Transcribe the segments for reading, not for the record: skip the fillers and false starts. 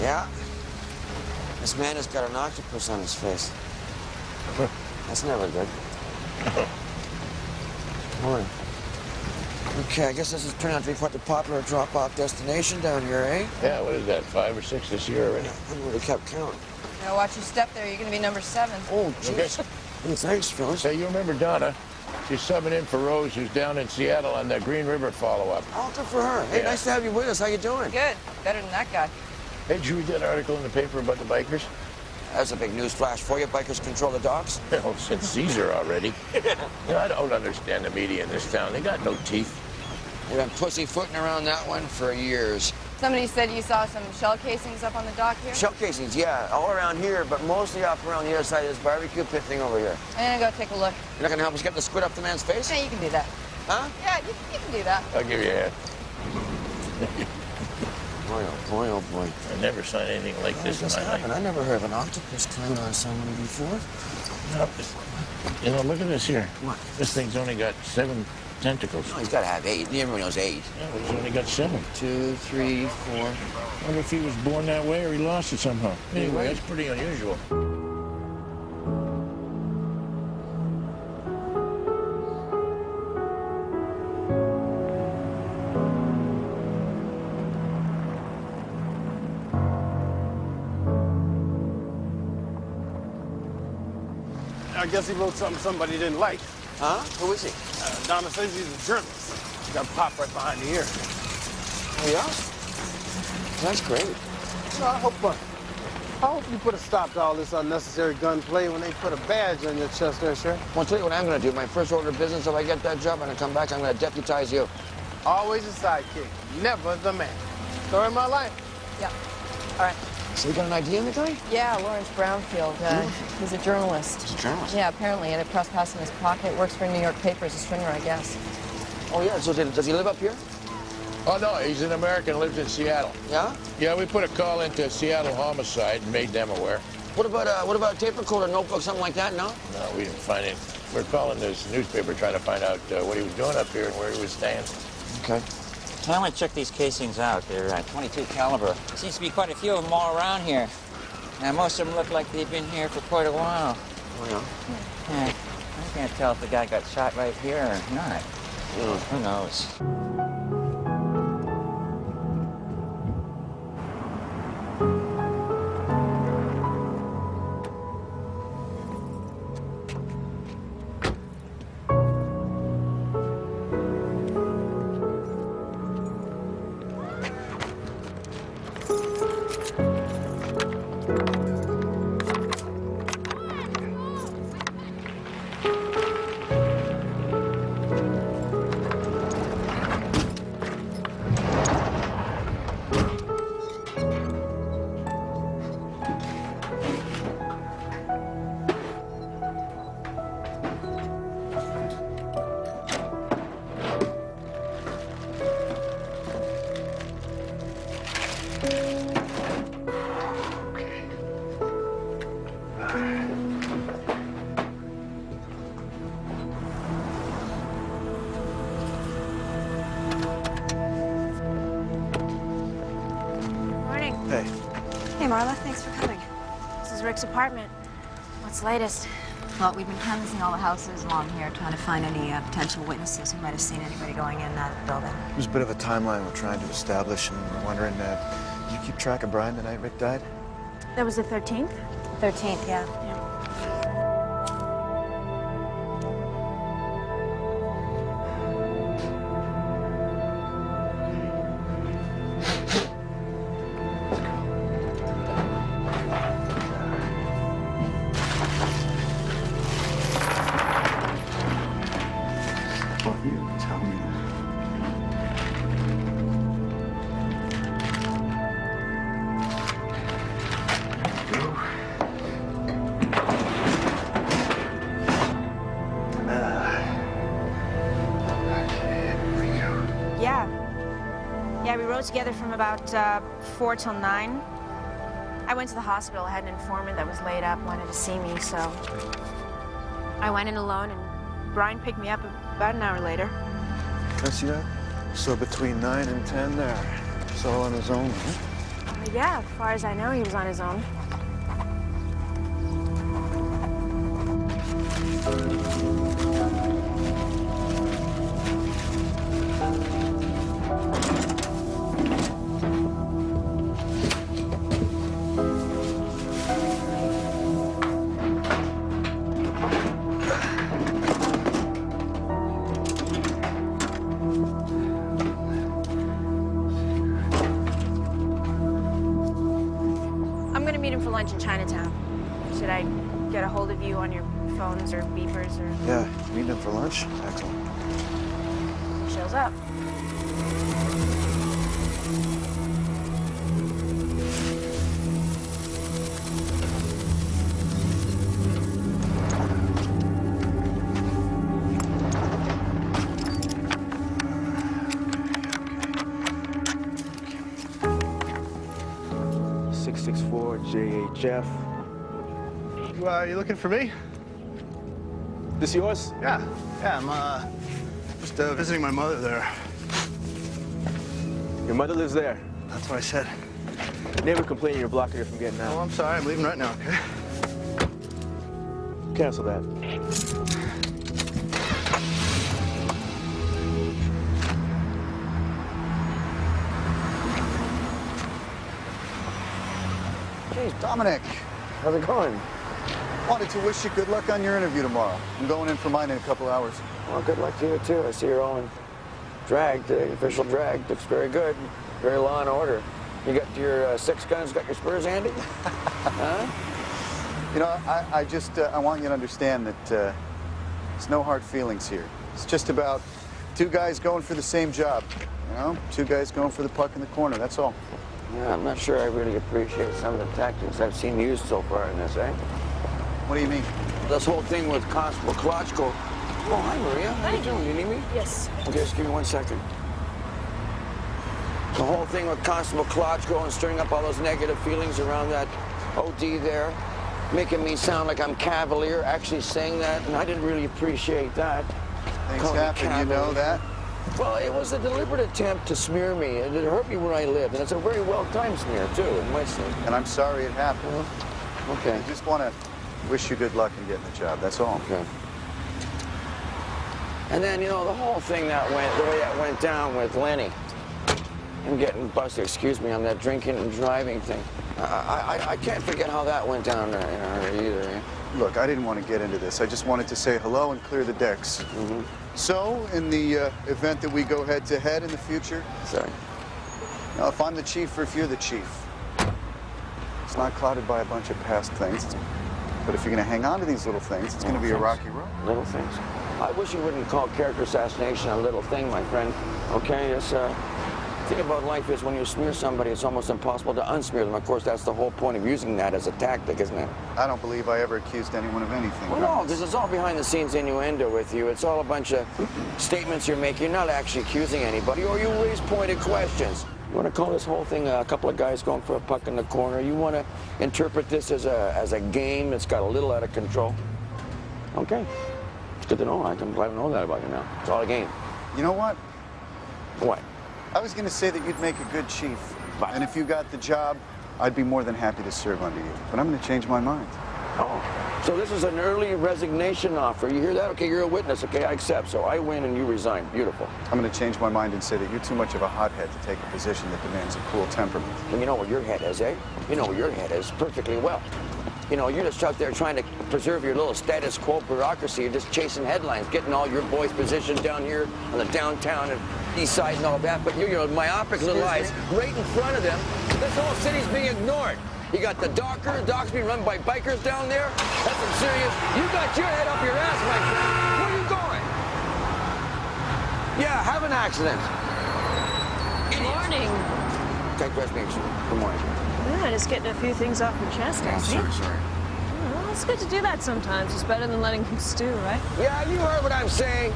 Yeah. This man has got an octopus on his face. That's never good. Morning. Okay, I guess this is turning out to be quite the popular drop-off destination down here, eh? Yeah, what is that, 5 or 6 this year already? I haven't really kept count. Now watch your step there. You're going to be number 7. Oh, jeez. Hey, thanks, Phyllis. Hey, you remember Donna? She's subbing in for Rose, who's down in Seattle on the Green River follow-up. Oh, good for her. Hey, Yeah. nice to have you with us. How you doing? Good. Better than that guy. Hey, did you read that article in the paper about the bikers? That's a big news flash for you. Bikers control the docks. Well, since Caesar already. You know, I don't understand the media in this town. They got no teeth. They've been pussyfooting around that one for years. Somebody said you saw some shell casings up on the dock here? Shell casings, yeah, all around here, but mostly up around the other side of this barbecue pit thing over here. I'm going to go take a look. You're not going to help us get the squid up the man's face? Yeah, you can do that. Huh? Yeah, you can do that. I'll give you a hand. Boy, oh boy, oh boy. I never saw anything like this in my life. I never heard of an octopus climbing on someone before. No, you know, look at this here. What? This thing's only got 7 tentacles. Oh, he's got to have 8. Everyone knows 8. Yeah, but he's only got 7. 2, 3, 4. I wonder if he was born that way or he lost it somehow. Anyway, that's pretty unusual. I guess he wrote something somebody didn't like. Huh? Who is he? Donna says he's a journalist. He got popped right behind the ear. Oh, yeah? That's great. So I hope you put a stop to all this unnecessary gunplay when they put a badge on your chest there, Sheriff. Well, I'll tell you what I'm going to do. My first order of business, if I get that job and I come back, I'm going to deputize you. Always a sidekick, never the man. Story of my life. Yeah. All right. So you got an idea on the guy? Yeah, Lawrence Brownfield. He's a journalist. He's a journalist? Yeah, apparently. He had a press pass in his pocket. Works for a New York paper as a stringer, I guess. Oh, yeah. So does he live up here? Oh, no, he's an American, lives in Seattle. Yeah? Yeah, we put a call into Seattle Homicide and made them aware. What about a tape recorder, notebook, something like that, no? No, we didn't find it. We're calling this newspaper trying to find out what he was doing up here and where he was staying. Okay. Finally checked these casings out. They're 22 caliber. There seems to be quite a few of them all around here. Now, most of them look like they've been here for quite a while. Oh, yeah? Yeah, I can't tell if the guy got shot right here or not. Who knows? Hey. Hey, Marla, thanks for coming. This is Rick's apartment. What's the latest? Well, we've been canvassing all the houses along here, trying to find any potential witnesses who might have seen anybody going in and out of the building. There's a bit of a timeline we're trying to establish, and we're wondering, did you keep track of Brian the night Rick died? That was the 13th? 13th, yeah. You tell me. Yeah, we rode together from about 4 till 9. I went to the hospital. I had an informant that was laid up, wanted to see me, so I went in alone, and Brian picked me up about an hour later. Can I see that? So between 9 and 10 there. It's all on his own, huh? Yeah, as far as I know, he was on his own. I'm gonna meet him for lunch in Chinatown. Should I get a hold of you on your phones or beepers or Yeah, meeting him for lunch? Excellent. shows up? JHF. You looking for me? This yours? Yeah, I'm just visiting my mother there. Your mother lives there. That's what I said. Neighbor complaining you're blocking her from getting Oh, out. I'm sorry, I'm leaving right now, okay? Cancel that. Geez, Dominic, how's it going? Wanted to wish you good luck on your interview tomorrow. I'm going in for mine in a couple hours. Well, good luck to you, too. I see you're all in drag today, official drag. Looks very good. Very law and order. You got your 6 guns, got your spurs handy? Huh? You know, I want you to understand that there's no hard feelings here. It's just about 2 guys going for the same job. You know, 2 guys going for the puck in the corner, that's all. Yeah, I'm not sure I really appreciate some of the tactics I've seen used so far in this, eh? What do you mean? This whole thing with Constable Klotchko. Oh, hi, Maria. How you doing? You need me? Yes. Okay, just give me 1 second. The whole thing with Constable Klotchko and stirring up all those negative feelings around that OD there, making me sound like I'm cavalier, actually saying that, and I didn't really appreciate that. Things Call me happen, you cavalier. know that? Well, it was a deliberate attempt to smear me, and it hurt me where I lived, and it's a very well-timed smear, too, in my state. And I'm sorry it happened. Okay. I just want to wish you good luck in getting the job, that's all. Okay. And then, you know, the whole thing the way that went down with Lenny, him getting busted, excuse me, on that drinking and driving thing. I can't forget how that went down there either. Eh? Look, I didn't want to get into this. I just wanted to say hello and clear the decks. Mm-hmm. So, in the event that we go head-to-head in the future, Sorry. now, if I'm the chief or if you're the chief, it's not clouded by a bunch of past things. But if you're going to hang on to these little things, it's going to be a rocky road. Little things. I wish you wouldn't call character assassination a little thing, my friend. Okay, it's the thing about life is when you smear somebody, it's almost impossible to unsmear them. Of course, that's the whole point of using that as a tactic, isn't it? I don't believe I ever accused anyone of anything. Well, no, because it's all behind-the-scenes innuendo with you. It's all a bunch of statements you're making. You're not actually accusing anybody, or you raise pointed questions. You want to call this whole thing a couple of guys going for a puck in the corner? You want to interpret this as a game that's got a little out of control? Okay. It's good to know. I'm glad to know that about you now. It's all a game. You know what? What? I was going to say that you'd make a good chief. But- And if you got the job, I'd be more than happy to serve under you. But I'm going to change my mind. Oh. So this is an early resignation offer. You hear that? Okay, you're a witness. Okay, I accept. So I win and you resign. Beautiful. I'm going to change my mind and say that you're too much of a hothead to take a position that demands a cool temperament. And you know where your head is, eh? You know where your head is perfectly well. You know, you're just out there trying to preserve your little status quo bureaucracy. You're just chasing headlines, getting all your boys positioned down here on the downtown and east side and all that. But you're myopic little eyes right in front of them. This whole city's being ignored. You got the docks being run by bikers down there. That's some serious. You got your head up your ass, my friend. Where are you going? Yeah, have an accident. Good morning. Okay, dress me. Good morning. Yeah, just getting a few things off your chest, I see. Sorry. Well, it's good to do that sometimes. It's better than letting him stew, right? Yeah, you heard what I'm saying.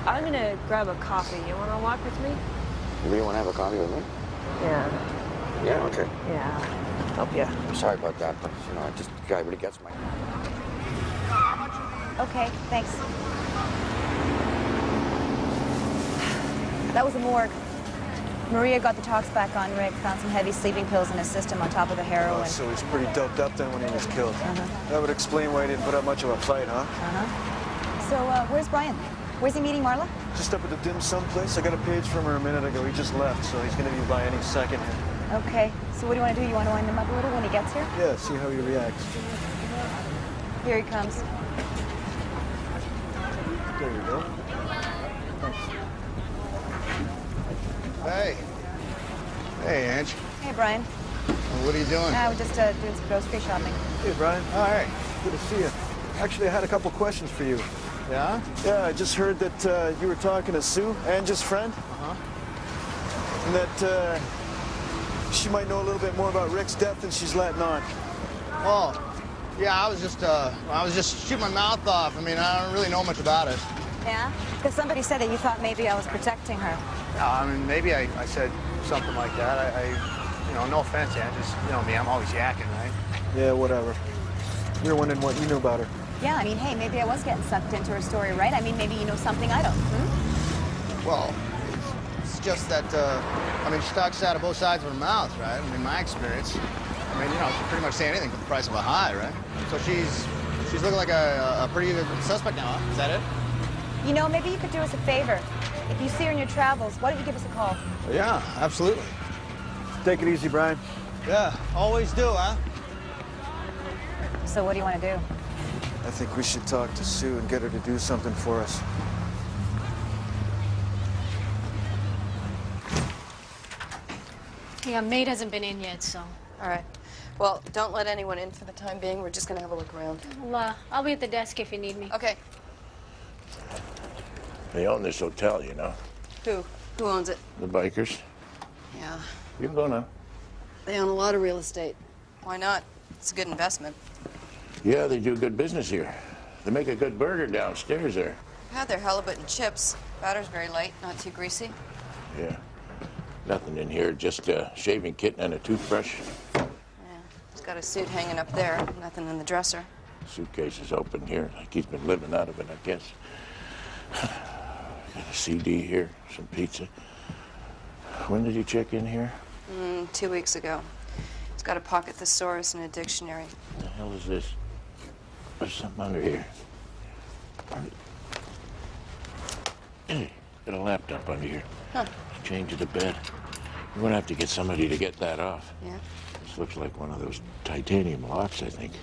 I'm gonna grab a coffee. You wanna walk with me? You really want to have a coffee with me? Yeah. Yeah, okay. Yeah. Help you. I'm sorry about that, but, you know, the guy really gets my... Okay, thanks. That was a morgue. Maria got the talks back on Rick, found some heavy sleeping pills in his system on top of the heroin. Oh, so he's pretty doped up then when he was killed. That would explain why he didn't put up much of a fight, huh? So, where's Brian? Where's he meeting Marla? Just up at the dim sum place. I got a page from her a minute ago. He just left, so he's gonna be by any second here. Okay. So what do you want to do? You want to wind him up a little when he gets here? Yeah, see how he reacts. Here he comes. There you go. Hey. Hey, Ange. Hey, Brian. What are you doing? We're just doing some grocery shopping. Hey, Brian. All right. Good to see you. Actually, I had a couple questions for you. Yeah? Yeah, I just heard that you were talking to Sue, Ange's friend. And that she might know a little bit more about Rick's death than she's letting on. Oh, yeah, I was just shooting my mouth off. I mean, I don't really know much about it. Yeah? Because somebody said that you thought maybe I was protecting her. I mean, maybe I said something like that. You know, no offense, Ange. Just, you know me, I'm always yakking, right? Yeah, whatever. We were wondering what you knew about her. Yeah, I mean, hey, maybe I was getting sucked into her story, right? I mean, maybe you know something I don't. Well, it's just that, I mean, she talks out of both sides of her mouth, right? I mean, in my experience. I mean, you know, she can pretty much say anything for the price of a high, right? So she's looking like a pretty good suspect now, huh? Is that it? You know, maybe you could do us a favor. If you see her in your travels, why don't you give us a call? Yeah, absolutely. Take it easy, Brian. Yeah, always do, huh? So what do you want to do? I think we should talk to Sue and get her to do something for us. Yeah, maid hasn't been in yet, so. All right. Well, don't let anyone in for the time being. We're just going to have a look around. Well, I'll be at the desk if you need me. Okay. They own this hotel, you know. Who? Who owns it? The bikers. Yeah. You can go now. They own a lot of real estate. Why not? It's a good investment. Yeah, they do good business here. They make a good burger downstairs there. Yeah, they're halibut and chips. Batter's very light, not too greasy. Yeah. Nothing in here, just a shaving kit and a toothbrush. Yeah. He's got a suit hanging up there. Nothing in the dresser. Suitcase is open here, like he's been living out of it, I guess. Got a CD here, some pizza. When did you check in here? 2 weeks ago. He's got a pocket thesaurus and a dictionary. What the hell is this? There's something under here. Hey, got a laptop under here. Huh. Change of the bed. We're gonna have to get somebody to get that off. Yeah. This looks like one of those titanium locks, I think.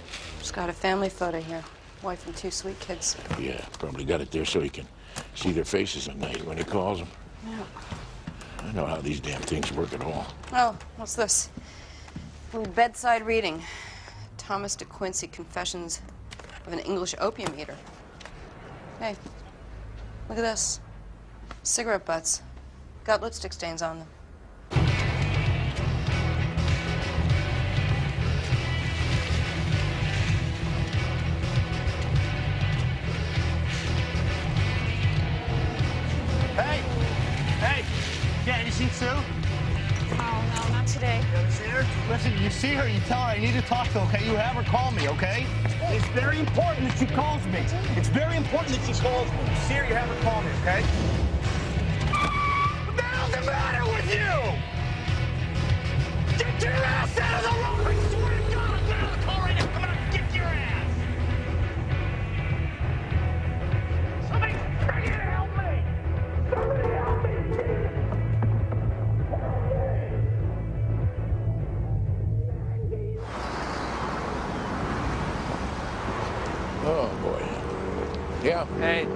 He's got a family photo here. Wife and 2 sweet kids. Yeah, probably got it there so he can see their faces at night when he calls them. Yeah. I know how these damn things work at all. Oh, what's this? A little bedside reading. Thomas de Quincey, Confessions of an English Opium Eater. Hey, look at this. Cigarette butts. Got lipstick stains on them. Sue? Oh, no, not today. You ever see her? Listen, you see her, you tell her I need to talk to her, okay? You have her call me, okay? It's very important that she calls me. It's very important that she calls me. You see her, you have her call me, okay? What the hell's the matter with you? Get your ass out of the room! I swear to God, I'm gonna call right now. Come on, get your ass! Somebody, try to help me! Somebody help me! Oh, boy. Yeah. Hey.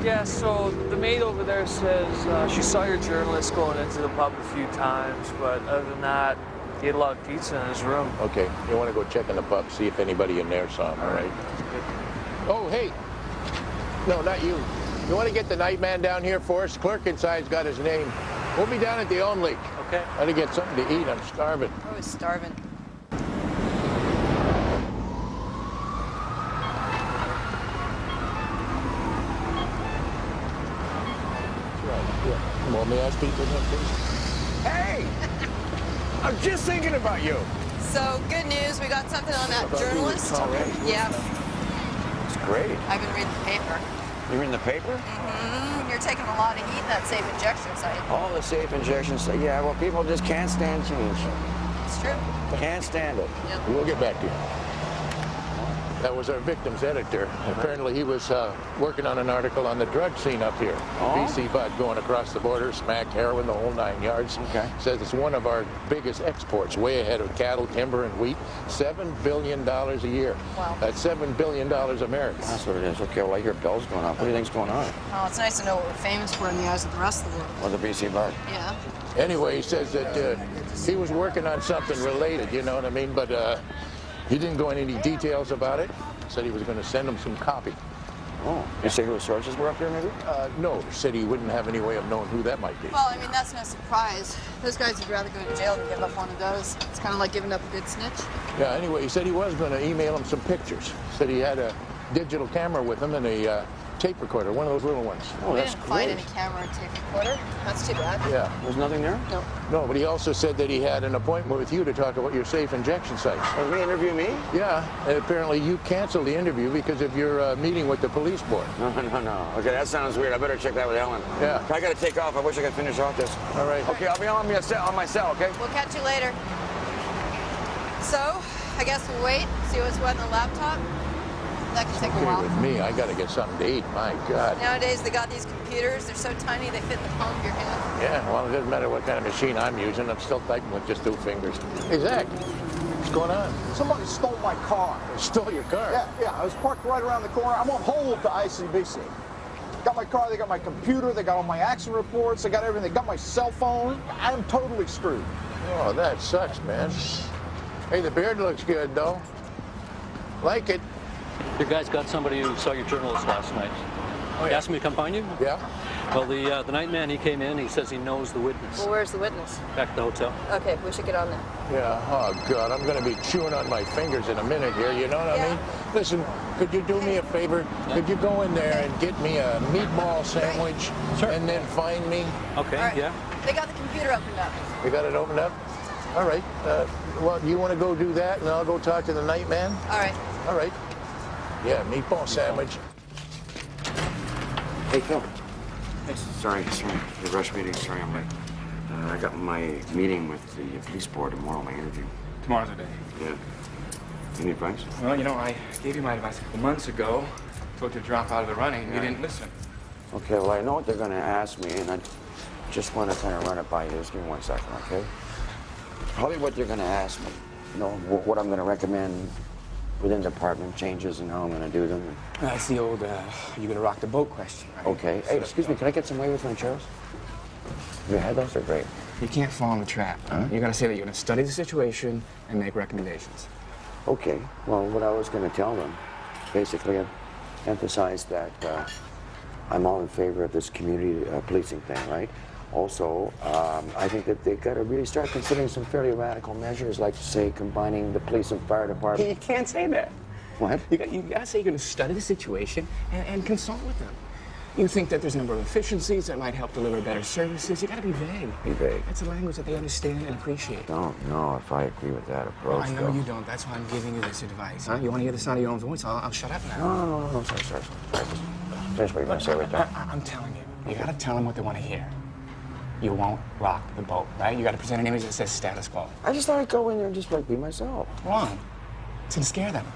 Yeah, so the maid over there says she saw your journalist going into the pub a few times, but other than that, he ate a lot of pizza in his room. Okay, you want to go check in the pub, see if anybody in there saw him, all right? Oh, hey. No, not you. You want to get the night man down here for us? Clerk inside's got his name. We'll be down at the Own Leak. Okay. Gotta get something to eat. I'm starving. I was starving. Come on, may I speak with him, please? Hey! I'm just thinking about you. So, good news, we got something on that How about you? journalist. All right. Yeah, It's great. I've been reading the paper. You're in the paper? Your they're taking a lot of heat in that safe injection site. All the safe injections. Yeah, well, people just can't stand change. It's true. Can't stand it. Yep. We'll get back to you. That was our victim's editor. Apparently he was working on an article on the drug scene up here. Oh? BC bud going across the border, smack, heroin, the whole 9 yards. Okay. Says it's one of our biggest exports, way ahead of cattle, timber, and wheat. $7 billion a year. Wow. That's $7 billion American. That's what it is. Okay, well, I hear Bell's going up. What do you think's going on? Oh, it's nice to know what we're famous for in the eyes of the rest of the world. Well, the BC bud. Yeah. Anyway, he says that he was working on something related, you know what I mean? But he didn't go into any details about it. Said he was going to send him some copy. Oh, you say whose sources were up here, maybe? No, said he wouldn't have any way of knowing who that might be. Well, I mean, that's no surprise. Those guys would rather go to jail than give up one of those. It's kind of like giving up a good snitch. Yeah, anyway, he said he was going to email him some pictures. Said he had a digital camera with him and a tape recorder, one of those little ones. Oh, We that's didn't find great. any camera or tape recorder. That's too bad. Yeah. There's nothing there? No. No, but he also said that he had an appointment with you to talk about your safe injection site. Oh, they interview me? Yeah, and apparently you canceled the interview because of your meeting with the police board. No. Okay, that sounds weird. I better check that with Ellen. Yeah. I gotta take off. I wish I could finish off this. All right. Okay, I'll be on my cell, okay? We'll catch you later. So, I guess we'll wait, see what's what in the laptop. That could take a Okay, while. with me, I got to get something to eat. My God. Nowadays, they got these computers. They're so tiny, they fit in the palm of your hand. Yeah, well, it doesn't matter what kind of machine I'm using. I'm still typing with just 2 fingers. Hey, Zach, what's going on? Somebody stole my car. Stole your car? Yeah, I was parked right around the corner. I'm on hold to ICBC. Got my car, they got my computer, they got all my accident reports, they got everything. They got my cell phone. I'm totally screwed. Oh, that sucks, man. Hey, the beard looks good, though. Like it. Your guys got somebody who saw your journalist last night. Oh, yeah. He asked me to come find you? Yeah. Well, the night man, he came in, he says he knows the witness. Well, where's the witness? Back at the hotel. Okay, we should get on there. Yeah, oh, God, I'm going to be chewing on my fingers in a minute here, you know what I mean? Listen, could you do me a favor? Could you go in there and get me a meatball sandwich Sure. and then find me? Okay, All right. yeah. They got the computer opened up. You got it opened up? All right. Well, you want to go do that, and I'll go talk to the night man? All right. All right. Yeah, meatball sandwich. Hey, Phil. Sorry, the rush meeting. Sorry, I'm late. I got my meeting with the police board tomorrow, my interview. Tomorrow's the day. Yeah. Any advice? Well, you know, I gave you my advice a couple months ago. Told you to drop out of the running. You didn't listen. Okay, well, I know what they're going to ask me, and I just want to kind of run it by you. Just give me 1 second, okay? Probably what they're going to ask me. You know, what I'm going to recommend within the department, changes and how I'm going to do them. That's the old, you gonna rock the boat question, right? Okay. Hey, excuse me, can I get some wavers from Charles? Have you had those? They're great. You can't fall in the trap. Huh? You gotta say that you're gonna study the situation and make recommendations. Okay. Well, what I was going to tell them, basically, I emphasized that I'm all in favor of this community policing thing, right? Also, I think that they've got to really start considering some fairly radical measures, like, say, combining the police and fire department. You can't say that. What? You gotta say you're gonna study the situation and consult with them. You think that there's a number of efficiencies that might help deliver better services. You gotta be vague. Be vague. That's a language that they understand and appreciate. Don't know if I agree with that approach. Well, I know though. you don't. That's why I'm giving you this advice. Huh? You want to hear the sound of your own voice? I'll shut up now. No. Sorry. Finish what you're going to say right there. I'm telling you. You gotta tell them what they want to hear. You won't rock the boat, right? You gotta present an image that says status quo. I just thought I'd go in there and just, like, be myself. Wrong. It's gonna scare them.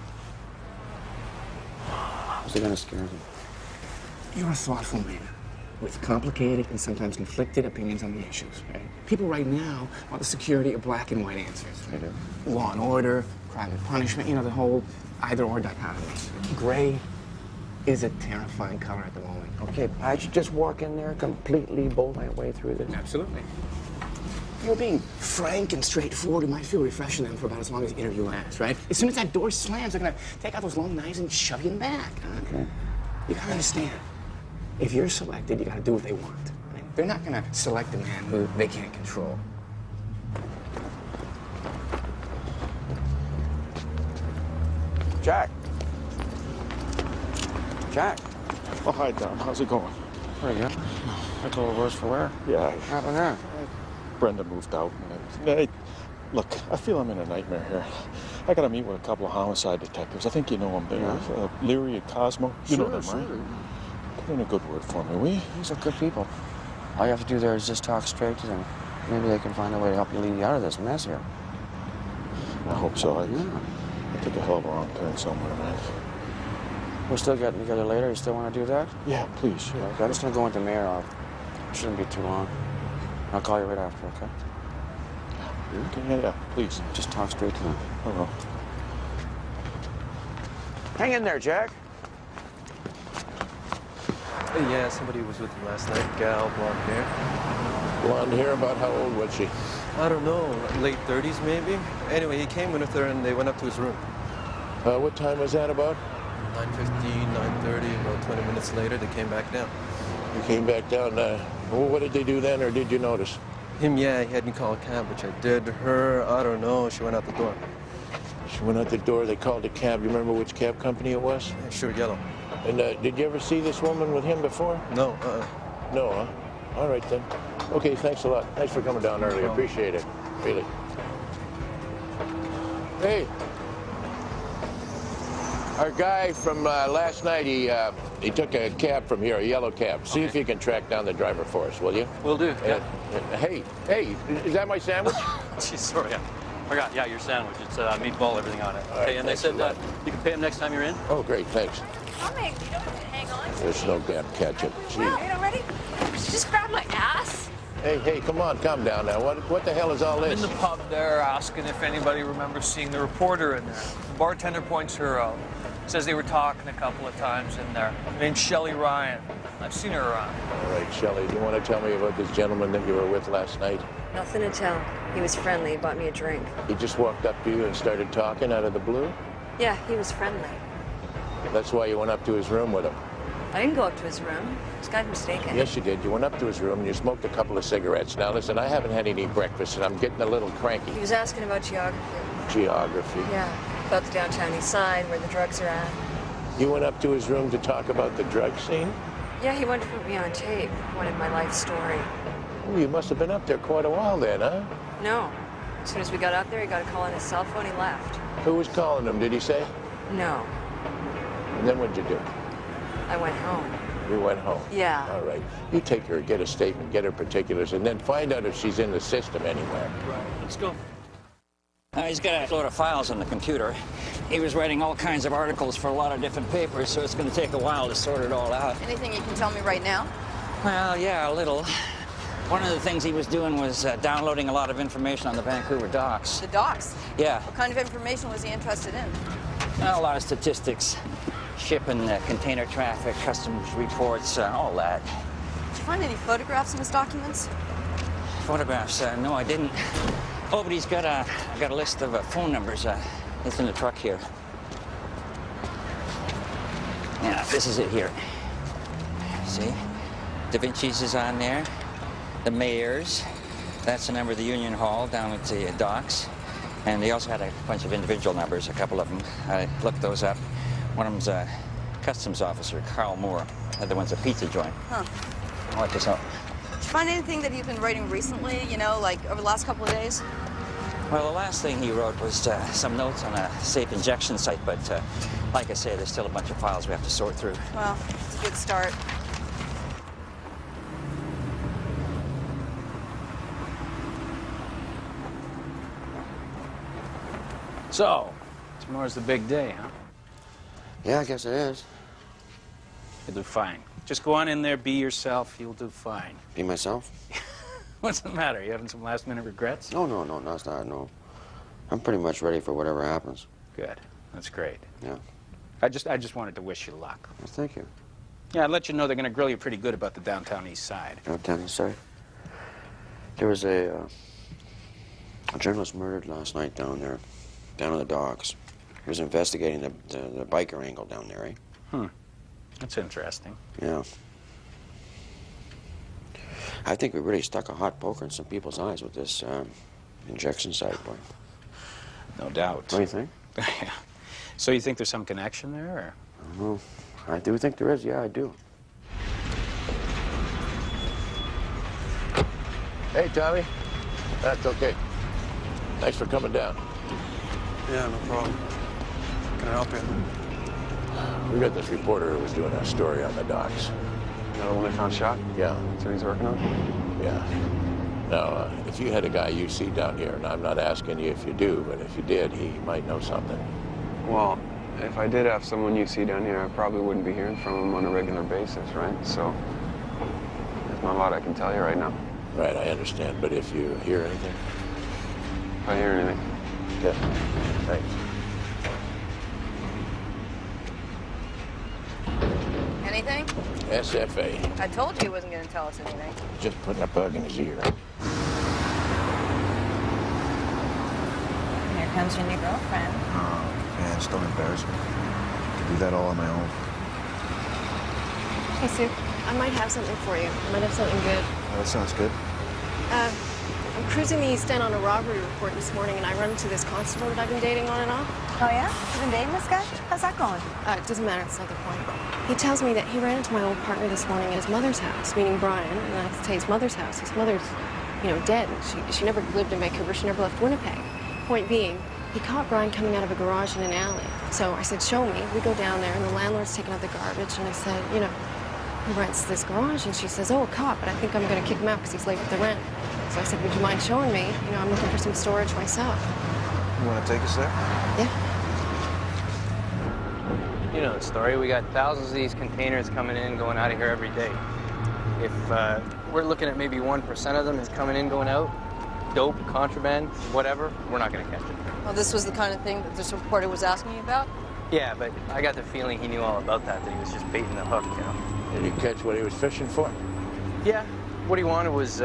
How's it going to scare them? You're a thoughtful man with complicated and sometimes conflicted opinions on the issues, right? People right now want the security of black and white answers. They do. Law and order, crime and punishment, you know, the whole either-or dichotomy. Gray is a terrifying color at the moment. Okay, I should just walk in there, completely bowl my way through this. Absolutely. You're being frank and straightforward. It might feel refreshing them for about as long as the interview lasts, right? As soon as that door slams, they're gonna take out those long knives and shove you in the back. Huh? Okay. You gotta understand, if you're selected, you gotta do what they want. Right? They're not gonna select a man who they can't control. Jack. Oh, hi, Don. How's it going? Pretty good. I told her worse for wear. Yeah. What happened there? Brenda moved out. Look, I feel I'm in a nightmare here. I gotta meet with a couple of homicide detectives. I think you know them there. Leary and Cosmo. You know them, right? Put in a good word for me, will you? These are good people. All you have to do there is just talk straight to them. Maybe they can find a way to help you lead you out of this mess here. I hope so. I took a hell of a wrong turn somewhere, man. We're still getting together later. You still want to do that? Yeah, please. Yeah. Okay, I'm just going to go into Mayor off. Shouldn't be too long. I'll call you right after, okay? Okay, yeah, please. Just talk straight to them. I will. Hang in there, Jack. Yeah, somebody was with him last night. Gal, blonde hair. Blonde hair, about how old was she? I don't know, late 30s maybe. Anyway, he came with her and they went up to his room. What time was that about? 9:15, 9:30, about 20 minutes later, they came back down. You came back down. Well, what did they do then, or did you notice? Him, yeah, he had me call a cab, which I did. Her, I don't know, she went out the door. She went out the door, they called a cab. You remember which cab company it was? Yeah, sure, yellow. And did you ever see this woman with him before? No, No, huh? All right, then. Okay, thanks a lot. Thanks for coming down early. Appreciate it. Really. Hey. Our guy from last night, he took a cab from here, a yellow cab. See if you can track down the driver for us, will you? Will do, yeah. Hey, is that my sandwich? Geez, sorry, I forgot. Yeah, your sandwich. It's meatball, everything on it. All right, Okay, and they said that you can pay him next time you're in? Oh, great, thanks. I'll make, you don't have to hang on. There's no damn ketchup. Gee. Well, you not ready? Just grab my ass. Hey, come on, calm down now. What the hell is all I'm this? in the pub there asking if anybody remembers seeing the reporter in there. The bartender points her out. Says they were talking a couple of times in there. Her name's Shelley Ryan. I've seen her around. All right, Shelley, do you want to tell me about this gentleman that you were with last night? Nothing to tell. He was friendly. He bought me a drink. He just walked up to you and started talking out of the blue? Yeah, he was friendly. That's why you went up to his room with him? I didn't go up to his room. This guy's mistaken. Yes, you did. You went up to his room and you smoked a couple of cigarettes. Now, listen, I haven't had any breakfast and I'm getting a little cranky. He was asking about geography. Geography? Yeah, about the downtown east side, where the drugs are at. You went up to his room to talk about the drug scene? Yeah, he wanted to put me on tape. Wanted my life story. Oh, you must have been up there quite a while then, huh? No. As soon as we got up there, he got a call on his cell phone. He left. Who was calling him, did he say? No. And then what'd you do? I went home. You went home? Yeah. All right. You take her, get a statement, get her particulars, and then find out if she's in the system anywhere. Right. Let's go. He's got a load of files on the computer. He was writing all kinds of articles for a lot of different papers, so it's going to take a while to sort it all out. Anything you can tell me right now? Well, yeah, a little. One of the things he was doing was downloading a lot of information on the Vancouver docks. The docks? Yeah. What kind of information was he interested in? A lot of statistics, shipping, container traffic, customs reports, all that. Did you find any photographs in his documents? Photographs? No, I didn't. Oh, but he's got a list of phone numbers. It's in the truck here. Yeah, this is it here. See? Da Vinci's is on there. The mayor's. That's the number of the Union Hall down at the docks. And they also had a bunch of individual numbers, a couple of them. I looked those up. One of them's a customs officer, Carl Moore. The other one's a pizza joint. Huh. I'll let this out. Did you find anything that he's been writing recently, you know, like over the last couple of days? Well, the last thing he wrote was some notes on a safe injection site, but like I say, there's still a bunch of files we have to sort through. Well, it's a good start. So, tomorrow's the big day, huh? Yeah, I guess it is. You'll do fine. Just go on in there, be yourself, you'll do fine. Be myself? What's the matter? You having some last-minute regrets? No, that's not, no. I'm pretty much ready for whatever happens. Good. That's great. Yeah. I just wanted to wish you luck. Well, thank you. Yeah, I'd let you know they're going to grill you pretty good about the downtown east side. Downtown east side? There was a journalist murdered last night down there, down on the docks. He was investigating the biker angle down there, eh? Hmm. That's interesting. Yeah. I think we really stuck a hot poker in some people's eyes with this injection site, boy. No doubt. What do you think? Yeah. So you think there's some connection there, or? I don't know. I do think there is. Yeah, I do. Hey, Tommy. That's okay. Thanks for coming down. Yeah, no problem. Can I help you? We got this reporter who was doing a story on the docks. Another one they found shot? Yeah. That's what he's working on? Yeah. Now, if you had a guy you see down here, and I'm not asking you if you do, but if you did, he might know something. Well, if I did have someone you see down here, I probably wouldn't be hearing from him on a regular basis, right? So, there's not a lot I can tell you right now. Right, I understand, but if you hear anything? If I hear anything. Yeah, thanks. Anything? SFA. I told you he wasn't going to tell us anything. Just putting a bug in his ear. Here comes your new girlfriend. Oh, man, just don't embarrass me. I can do that all on my own. Hey, Sue, I might have something for you. I might have something good. Oh, that sounds good. I'm cruising the East End on a robbery report this morning, and I run into this constable that I've been dating on and off. Oh, yeah? You've been dating this guy? How's that going? It doesn't matter. It's not the point. He tells me that he ran into my old partner this morning at his mother's house, meaning Brian, and I have to say his mother's house. His mother's, dead. And she never lived in Vancouver. She never left Winnipeg. Point being, he caught Brian coming out of a garage in an alley. So I said, show me. We go down there, and the landlord's taking out the garbage, and I said, he rents this garage, and she says, oh, a cop, but I think I'm going to kick him out because he's late with the rent. So I said, would you mind showing me? I'm looking for some storage myself. You want to take us there? Yeah. You know the story. We got thousands of these containers coming in, going out of here every day. If we're looking at maybe 1% of them is coming in, going out, dope, contraband, whatever, we're not going to catch it. Well, this was the kind of thing that this reporter was asking you about? Yeah, but I got the feeling he knew all about that he was just baiting the hook, Did you catch what he was fishing for? Yeah, what he wanted was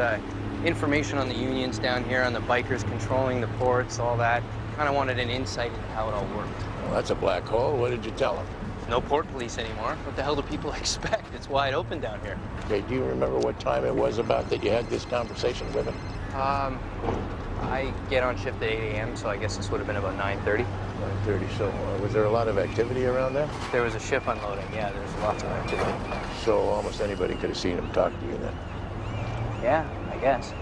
information on the unions down here, on the bikers controlling the ports, all that. Kind of wanted an insight into how it all worked. Well, that's a black hole. What did you tell him? No port police anymore. What the hell do people expect? It's wide open down here. Okay, do you remember what time it was about that you had this conversation with him? I get on shift at 8 a.m., so I guess this would have been about 9:30. 9:30, so was there a lot of activity around there? There was a ship unloading, yeah, there's lots of activity. So almost anybody could have seen him talk to you then? Yeah, I guess.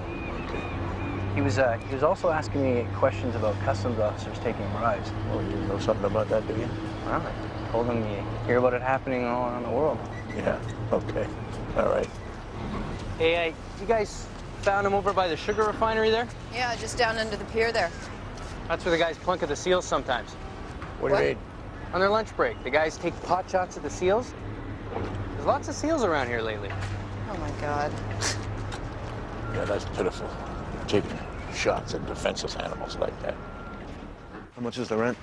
He was also asking me questions about customs officers taking bribes. Oh, you know something about that, do you? Well, I told him you hear about it happening all around the world. Yeah, okay. All right. Hey, you guys found him over by the sugar refinery there? Yeah, just down under the pier there. That's where the guys plunk at the seals sometimes. What do you mean? On their lunch break, the guys take pot shots at the seals. There's lots of seals around here lately. Oh, my God. Yeah, that's pitiful. Taking shots at defenseless animals like that. How much is the rent?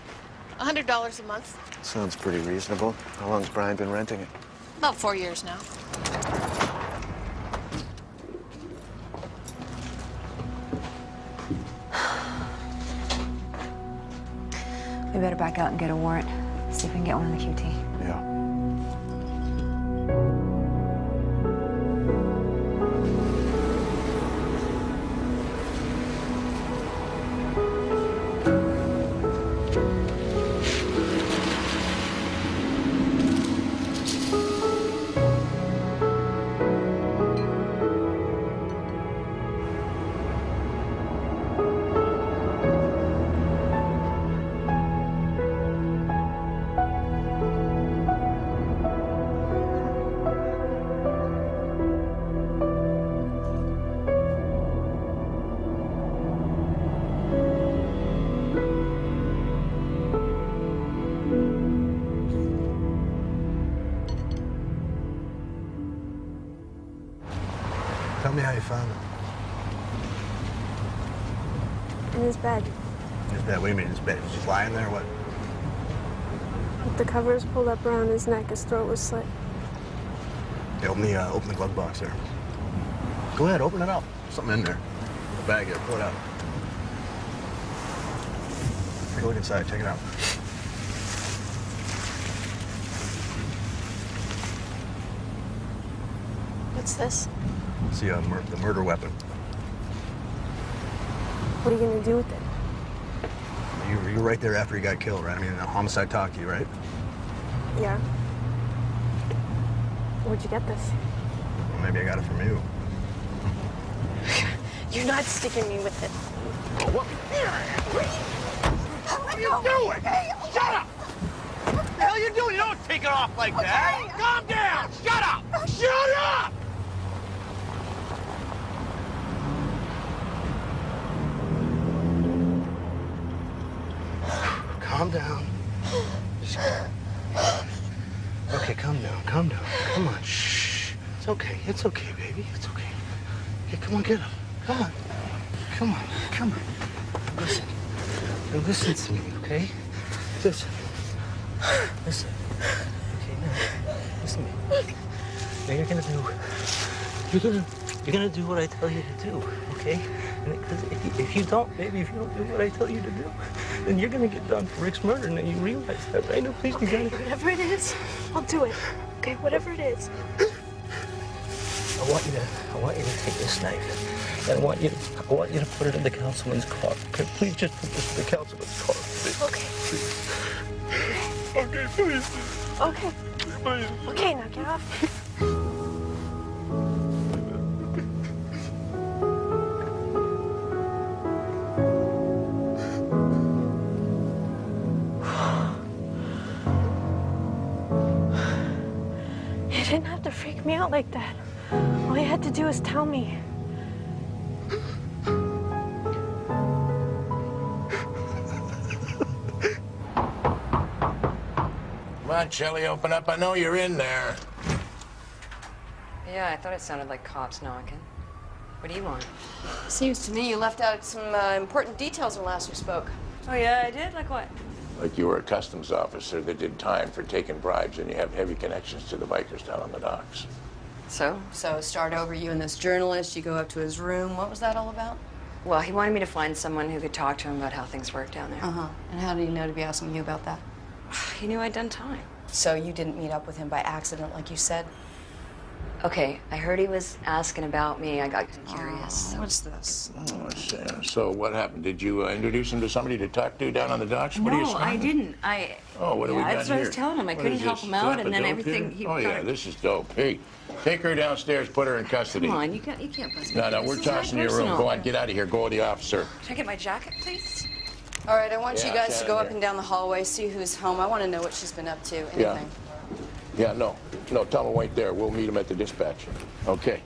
$100 a month. Sounds pretty reasonable. How long's Brian been renting it? About 4 years now. We better back out and get a warrant. See if we can get one on the QT. Yeah. Tell me how you found him. In his bed. In his bed? What do you mean in his bed? He was just lying there or what? With the covers pulled up around his neck, his throat was slit. Hey, open the glove box there. Go ahead, open it up. Something in there. The bag there, pull it out. Take a look inside, check it out. What's this? See the murder weapon. What are you gonna do with it? You were right there after he got killed, right? I mean, the homicide talked to you, right? Yeah. Where'd you get this? Well, maybe I got it from you. You're not sticking me with it. What? What are you doing? Hey, shut up! the hell are you doing? You don't take it off like that. Calm down. Shut up. Shut up. Calm down. Okay, calm down. Calm down. Come on. Shh. It's okay. It's okay, baby. It's okay. Here, come on, get up. Come on. Come on. Come on. Listen. Now listen to me, okay? Listen. Listen. Okay, now listen to me. Now you're gonna do what I tell you to do, okay? Because if you don't, baby, if you don't do what I tell you to do, then you're gonna get done for Rick's murder, and you realize that, right? No, please, you gotta. Whatever it is, I'll do it. Okay, whatever it is. I want you to take this knife, and I want you to put it in the councilman's car. Okay, please just put this in the councilman's car. Please. Okay. Please. Okay, please. Okay. Please. Okay, now get off. You didn't have to freak me out like that. All you had to do was tell me. Come on, Shelley, open up. I know you're in there. Yeah, I thought it sounded like cops knocking. What do you want? Seems to me you left out some important details when last we spoke. Oh, yeah, I did? Like what? Like you were a customs officer that did time for taking bribes, and you have heavy connections to the bikers down on the docks. So? So start over, you and this journalist, you go up to his room. What was that all about? Well, he wanted me to find someone who could talk to him about how things work down there. Uh-huh. And how did he know to be asking you about that? He knew I'd done time. So you didn't meet up with him by accident, like you said? Okay, I heard he was asking about me. I got curious. What's this? Oh, so what happened? Did you introduce him to somebody to talk to down on the docks? What are you No, I didn't. Oh, what do we got here? That's what I was telling him. I couldn't help him out, and then everything he... Oh, yeah, this is dope. Hey, take her downstairs, put her in custody. Come on, you can't bust me. No, we're tossing your room. Go on, get out of here. Go with the officer. Can I get my jacket, please? All right, I want you Yeah, guys to go Shannon, up and down the hallway, see who's home. I want to know what she's been up to, anything. Yeah, no, tell him wait there. We'll meet him at the dispatch. Okay.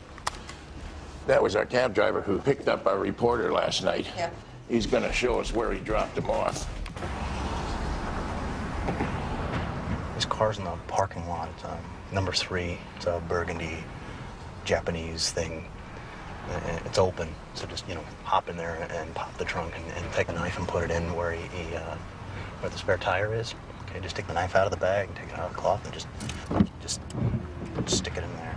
That was our cab driver who picked up our reporter last night. Yeah. He's gonna show us where he dropped him off. This car's in the parking lot. Number 3. It's a burgundy Japanese thing. It's open, so just, hop in there and pop the trunk and take a knife and put it in where where the spare tire is. Okay, just take the knife out of the bag and take it out of the cloth and just stick it in there.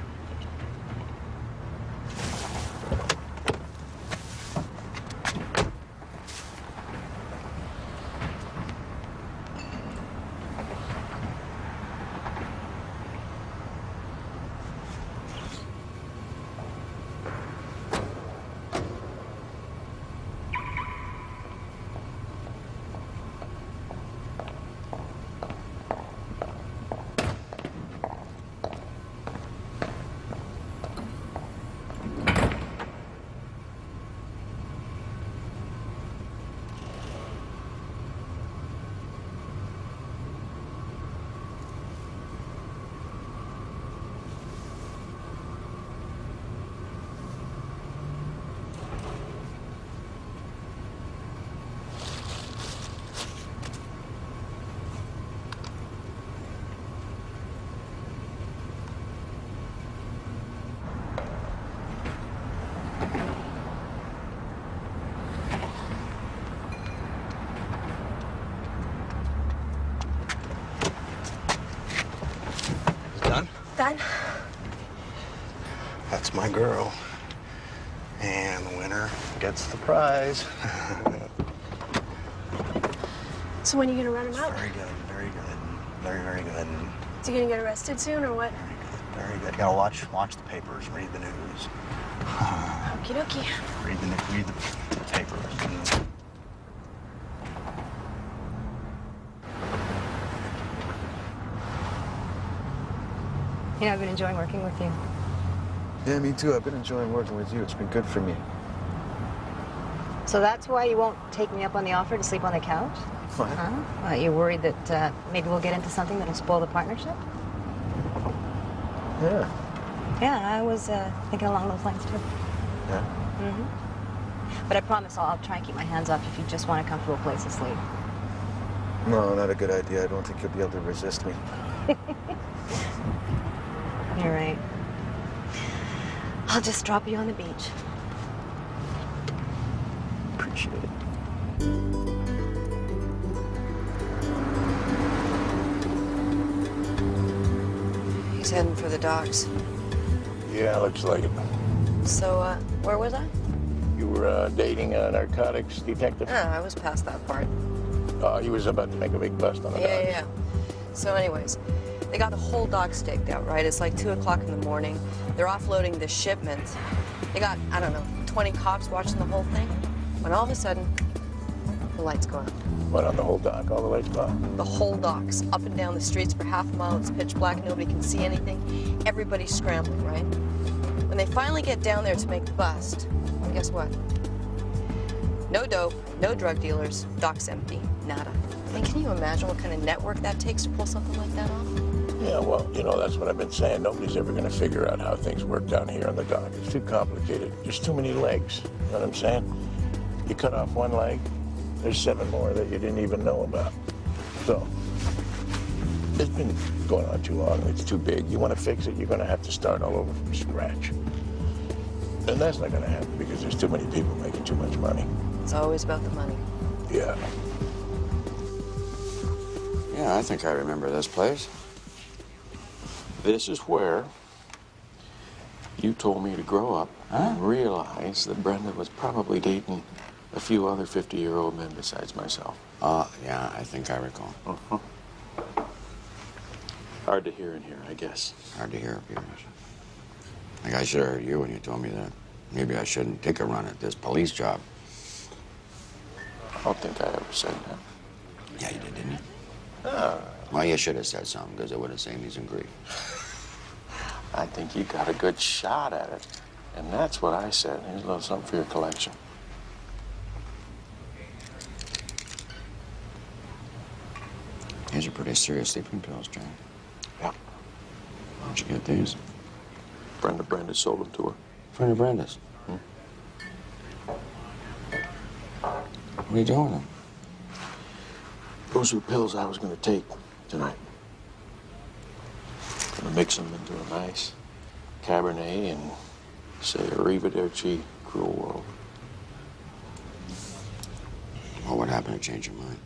Done? That's my girl. And the winner gets the prize. So when are you gonna run him out? Very good, very good. Very, very good. Is he gonna get arrested soon or what? Very good. You gotta watch the papers, read the news. Okie dokie. Read the papers. I've been enjoying working with you. Yeah, me too. I've been enjoying working with you. It's been good for me. So that's why you won't take me up on the offer to sleep on the couch? What? Huh? You're worried that maybe we'll get into something that'll spoil the partnership? Yeah. Yeah, I was thinking along those lines too. Yeah? Mm-hmm. But I promise I'll try and keep my hands off if you just want a comfortable place to sleep. No, not a good idea. I don't think you'll be able to resist me. You're right. I'll just drop you on the beach. Appreciate it. He's heading for the docks. Yeah, looks like it. So, where was I? You were dating a narcotics detective? Oh, I was past that part. He was about to make a big bust on the dock. Yeah. So anyways, they got the whole dock staked out, right? It's like 2 o'clock in the morning. They're offloading the shipment. They got, I don't know, 20 cops watching the whole thing. When all of a sudden, the lights go out. What, on the whole dock? All the lights go out? The whole dock's up and down the streets for half a mile. It's pitch black. Nobody can see anything. Everybody's scrambling, right? When they finally get down there to make the bust, well, guess what? No dope, no drug dealers, dock's empty, nada. I mean, can you imagine what kind of network that takes to pull something like that off? Yeah, well, you know, that's what I've been saying. Nobody's ever going to figure out how things work down here on the dock. It's too complicated. There's too many legs. You know what I'm saying? You cut off one leg, there's 7 more that you didn't even know about. So, it's been going on too long. It's too big. You want to fix it, you're going to have to start all over from scratch. And that's not going to happen because there's too many people making too much money. It's always about the money. Yeah. Yeah, I think I remember this place. This is where you told me to grow up and realize that Brenda was probably dating a few other 50-year-old men besides myself. Yeah, I think I recall. Hard to hear in here, I guess. Hard to hear, Peter. I think I should have heard you when you told me that. Maybe I shouldn't take a run at this police job. I don't think I ever said that. Yeah, you did, didn't you? Well, you should have said something, because it would have saved me some grief. I think you got a good shot at it. And that's what I said. Here's a little something for your collection. These are pretty serious sleeping pills, John. Yeah. Where'd you get these? Brenda sold them to her. Friend of Brenda's? What are you doing with them? Those were pills I was going to take tonight. Going to mix them into a nice Cabernet and say arrivederci, cruel world. Well, what happened to change your mind?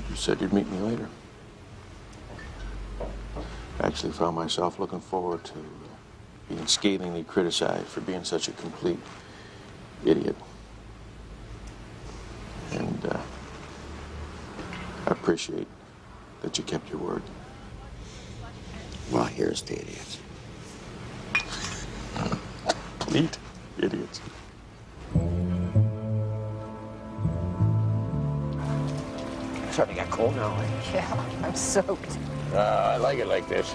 You said you'd meet me later. I actually found myself looking forward to being scathingly criticized for being such a complete idiot. And I appreciate that you kept your word. Well, here's the idiots. Complete idiots. Starting to get cold now, eh? Yeah, I'm soaked. I like it like this.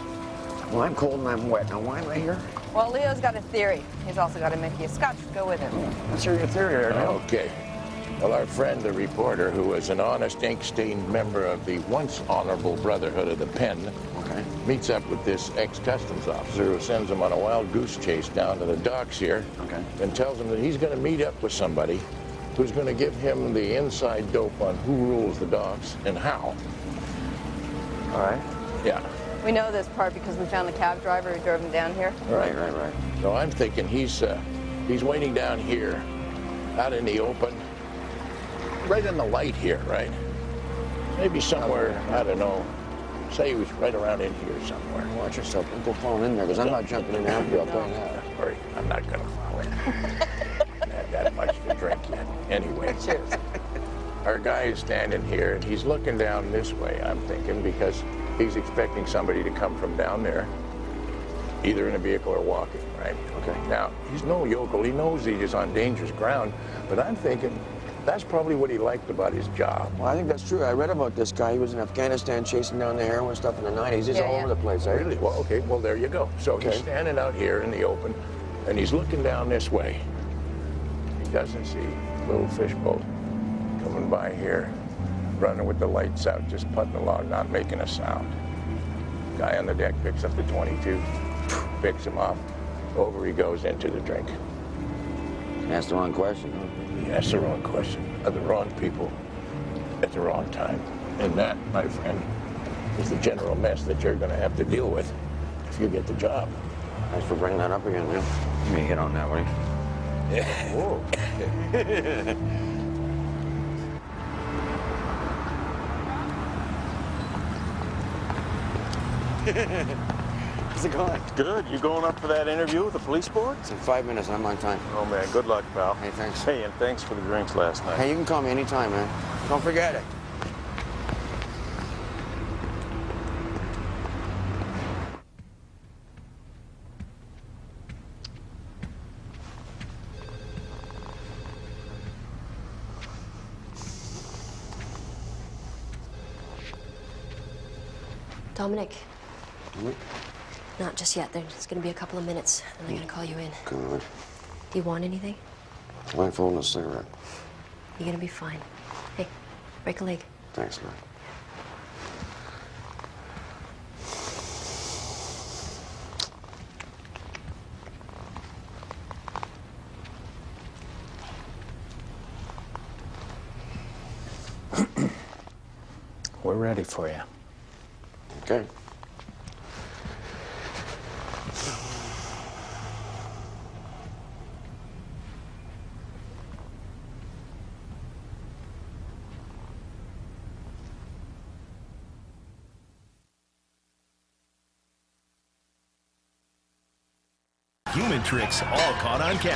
Well, I'm cold and I'm wet. Now, why am I here? Well, Leo's got a theory. He's also got a Mickey. A scotch to go with it. Let's hear your theory here now. Okay. Well, our friend, the reporter, who was an honest, ink-stained member of the once honorable Brotherhood of the Pen, meets up with this ex-customs officer who sends him on a wild goose chase down to the docks here, and tells him that he's going to meet up with somebody who's going to give him the inside dope on who rules the docks and how. All right. Yeah. We know this part because we found the cab driver who drove him down here. Right. So I'm thinking he's waiting down here, out in the open, right in the light here, right? Maybe somewhere, I don't know, say he was right around in here somewhere. Watch yourself. Don't go falling in there, because I'm not jumping in after you. I'll tell you that. Don't worry, I'm not going to fall in. I had that much to drink yet. Anyway. Cheers. Our guy is standing here, and he's looking down this way, I'm thinking, because he's expecting somebody to come from down there, either in a vehicle or walking, right? Okay. Now, he's no yokel. He knows he's on dangerous ground, but I'm thinking that's probably what he liked about his job. Well, I think that's true. I read about this guy. He was in Afghanistan chasing down the heroin stuff in the 90s. He's all over the place, eh? Really? Well, okay. Well, there you go. So he's standing out here in the open, and he's looking down this way. He doesn't see a little fishboat coming by here, running with the lights out, just putting along, not making a sound. Guy on the deck picks up the 22, picks him off. Over he goes into the drink. Asked the wrong question. He asked the wrong question of the wrong people at the wrong time. And that, my friend, is the general mess that you're going to have to deal with if you get the job. Thanks for bringing that up again, man. Let me get on that way. Whoa. How's it going? Good. You going up for that interview with the police board? It's in 5 minutes. I'm on time. Oh, man. Good luck, pal. Hey, thanks. Hey, and thanks for the drinks last night. Hey, you can call me anytime, man. Don't forget it. Dominic. Not just yet. There's going to be a couple of minutes, and I'm going to call you in. Good. Do you want anything? Blindfold and a cigarette. You're going to be fine. Hey, break a leg. Thanks, man. We're ready for you. Okay. Human tricks all caught on camera.